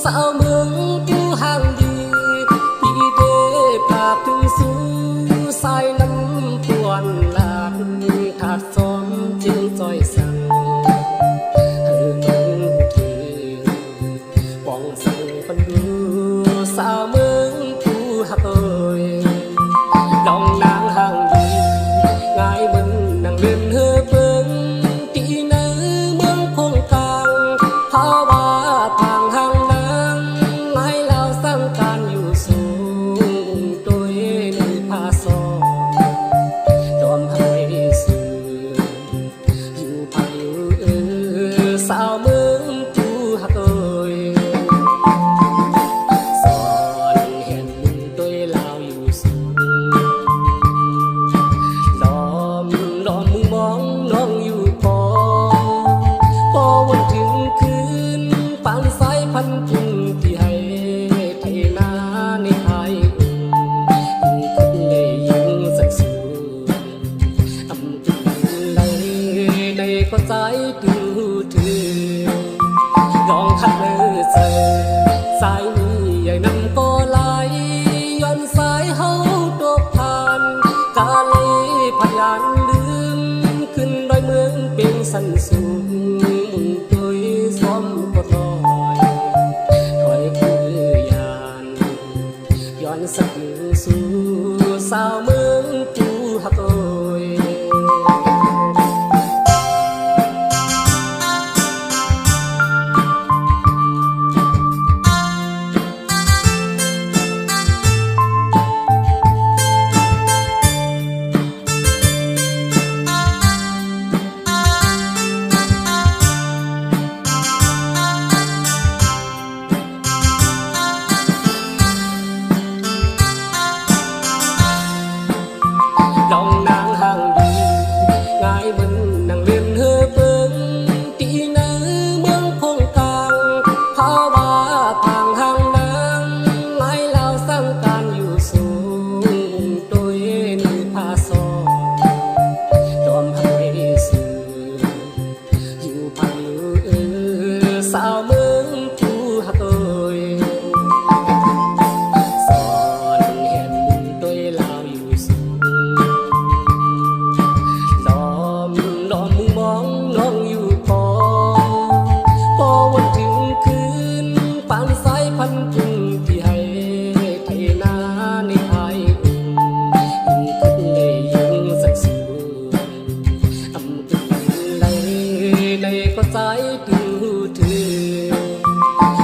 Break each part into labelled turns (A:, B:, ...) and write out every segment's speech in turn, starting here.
A: sao mương tu hàng đi đi đê bạc tu su sai năm tuần lạc thạt xóm trên soi săng hư nông thì bóng săng phân đua sao mương tu hạt ơi lòng nàng hàng đi ngài mình nàng lên hơ vương tí nơ mương khung càng thao ba thang hàng nàng ngài lao sang canอยู่สูงโดยในภาษาจอมให้สื่ออยู่ภายสาวเมืองจูหักเอ่ยสอนเห็นตัวลาวอยู่สูงล้อมมึงมองน้องอยู่พอวันถึงคืนปานสายพันพุ่งที่ให้ไทยนาในไทยคุณได้ยิงสักสูงอำตื่นเลยในก็ใจดูถือลองขัดเลยเจอสายนี้ใหญ่นำก็ไหลย้อนสายเฮาตกผ่านกาเลยพยานลืมขึ้นดอยเมืองเป็นสันสูงตัวซ้อมก็ถอยคือยานย้อนสักมือสู่สาวเมืองปูหักเอ่ยลองนางห่างดีงายมันนั่งเล่นเฮอเปิงตีเนื้อเมืองคงกลางภาวะทางห่างนางงายลาวสร้างการอยู่สูงโดยในภาษาจอมให้สื่ออยู่ภายสาวเมืองจูหักเอ่ยสอนเห็นตัวลาวอยู่สูงล้อมมึงมองน้องอยู่พอวันถึงคืนปานสายพันพุ่งที่ให้ไทยนาในไทยคุณได้ยิงสักสูงอำตื่นเลยในก็ใจดูถือ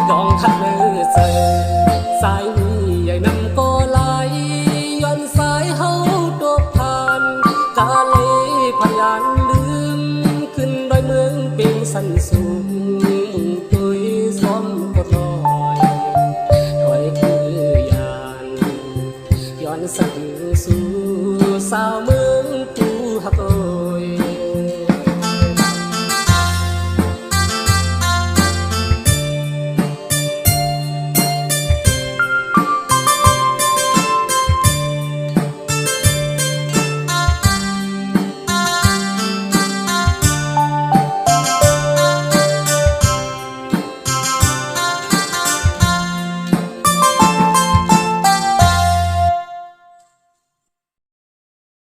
A: ลองขัดเลย